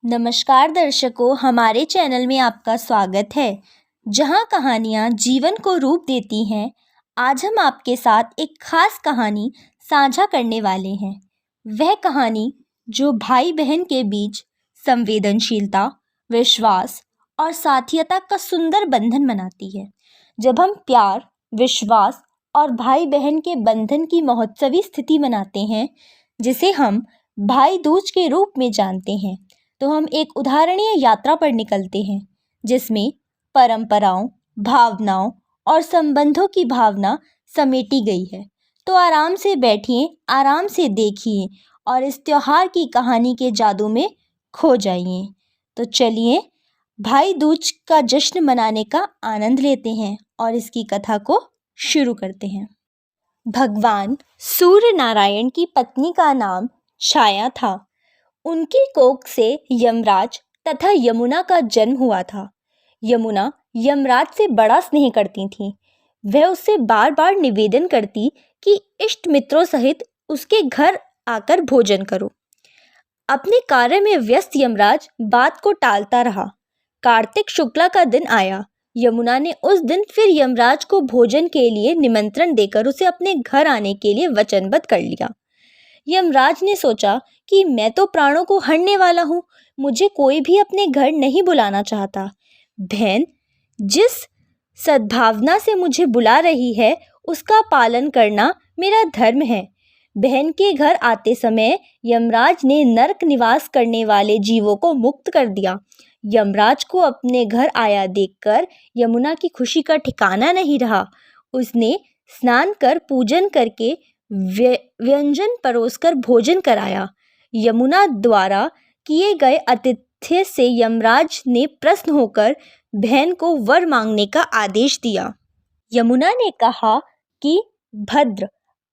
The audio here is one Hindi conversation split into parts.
नमस्कार दर्शकों, हमारे चैनल में आपका स्वागत है जहां कहानियां जीवन को रूप देती हैं। आज हम आपके साथ एक खास कहानी साझा करने वाले हैं। वह कहानी जो भाई बहन के बीच संवेदनशीलता, विश्वास और साथीयता का सुंदर बंधन बनाती है। जब हम प्यार, विश्वास और भाई बहन के बंधन की महोत्सवी स्थिति मनाते हैं, जिसे हम भाई दूज के रूप में जानते हैं, तो हम एक उदाहरणीय यात्रा पर निकलते हैं जिसमें परंपराओं, भावनाओं और संबंधों की भावना समेटी गई है। तो आराम से बैठिए, आराम से देखिए और इस त्योहार की कहानी के जादू में खो जाइए। तो चलिए भाई दूज का जश्न मनाने का आनंद लेते हैं और इसकी कथा को शुरू करते हैं। भगवान सूर्य नारायण की पत्नी का नाम छाया था। उनकी कोख से यमराज तथा यमुना का जन्म हुआ था। यमुना यमराज से बड़ा स्नेह करती थी। वह उससे बार बार निवेदन करती कि इष्ट मित्रों सहित उसके घर आकर भोजन करो। अपने कार्य में व्यस्त यमराज बात को टालता रहा। कार्तिक शुक्ला का दिन आया। यमुना ने उस दिन फिर यमराज को भोजन के लिए निमंत्रण देकर उसे अपने घर आने के लिए वचनबद्ध कर लिया। यमराज ने सोचा कि मैं तो प्राणों को हरने वाला हूँ, मुझे कोई भी अपने घर नहीं बुलाना चाहता। बहन जिस सद्भावना से मुझे बुला रही है उसका पालन करना मेरा धर्म है। बहन के घर आते समय यमराज ने नरक निवास करने वाले जीवों को मुक्त कर दिया। यमराज को अपने घर आया देखकर यमुना की खुशी का ठिकाना नहीं रहा। उसने स्नान कर पूजन करके व्यंजन परोसकर भोजन कराया। यमुना द्वारा किए गए आतिथ्य से यमराज ने प्रसन्न होकर बहन को वर मांगने का आदेश दिया। यमुना ने कहा कि भद्र,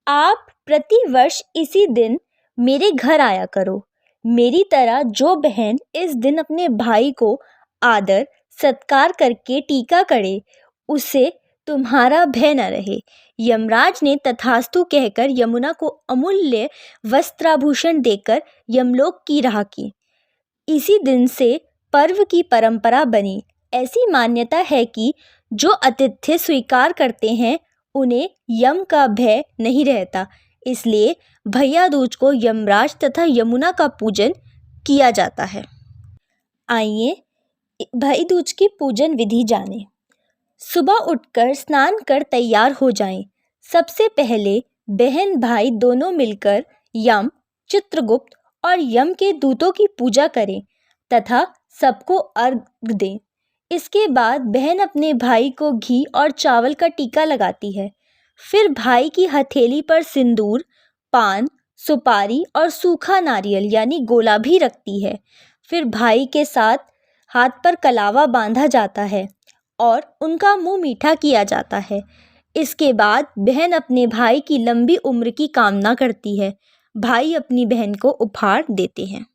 आप प्रतिवर्ष इसी दिन मेरे घर आया करो। मेरी तरह जो बहन इस दिन अपने भाई को आदर सत्कार करके टीका करे, उसे तुम्हारा भय न रहे। यमराज ने तथास्तु कहकर यमुना को अमूल्य वस्त्राभूषण देकर यमलोक की राह की। इसी दिन से पर्व की परंपरा बनी। ऐसी मान्यता है कि जो आतिथ्य स्वीकार करते हैं उन्हें यम का भय नहीं रहता। इसलिए भैया दूज को यमराज तथा यमुना का पूजन किया जाता है। आइए भाई दूज की पूजन विधि जानें। सुबह उठकर स्नान कर तैयार हो जाएं। सबसे पहले बहन भाई दोनों मिलकर यम, चित्रगुप्त और यम के दूतों की पूजा करें तथा सबको अर्घ्य दें। इसके बाद बहन अपने भाई को घी और चावल का टीका लगाती है। फिर भाई की हथेली पर सिंदूर, पान, सुपारी और सूखा नारियल यानी गोला भी रखती है। फिर भाई के साथ हाथ पर कलावा बांधा जाता है और उनका मुंह मीठा किया जाता है। इसके बाद बहन अपने भाई की लंबी उम्र की कामना करती है। भाई अपनी बहन को उपहार देते हैं।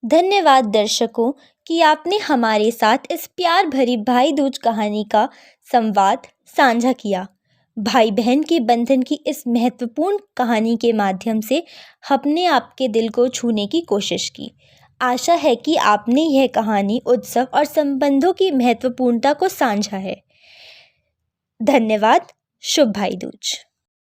धन्यवाद दर्शकों कि आपने हमारे साथ इस प्यार भरी भाई दूज कहानी का संवाद साझा किया। भाई बहन के बंधन की इस महत्वपूर्ण कहानी के माध्यम से हमने आपके दिल को छूने की कोशिश की। आशा है कि आपने यह कहानी उत्सव और संबंधों की महत्वपूर्णता को समझा है। धन्यवाद। शुभ भाई दूज।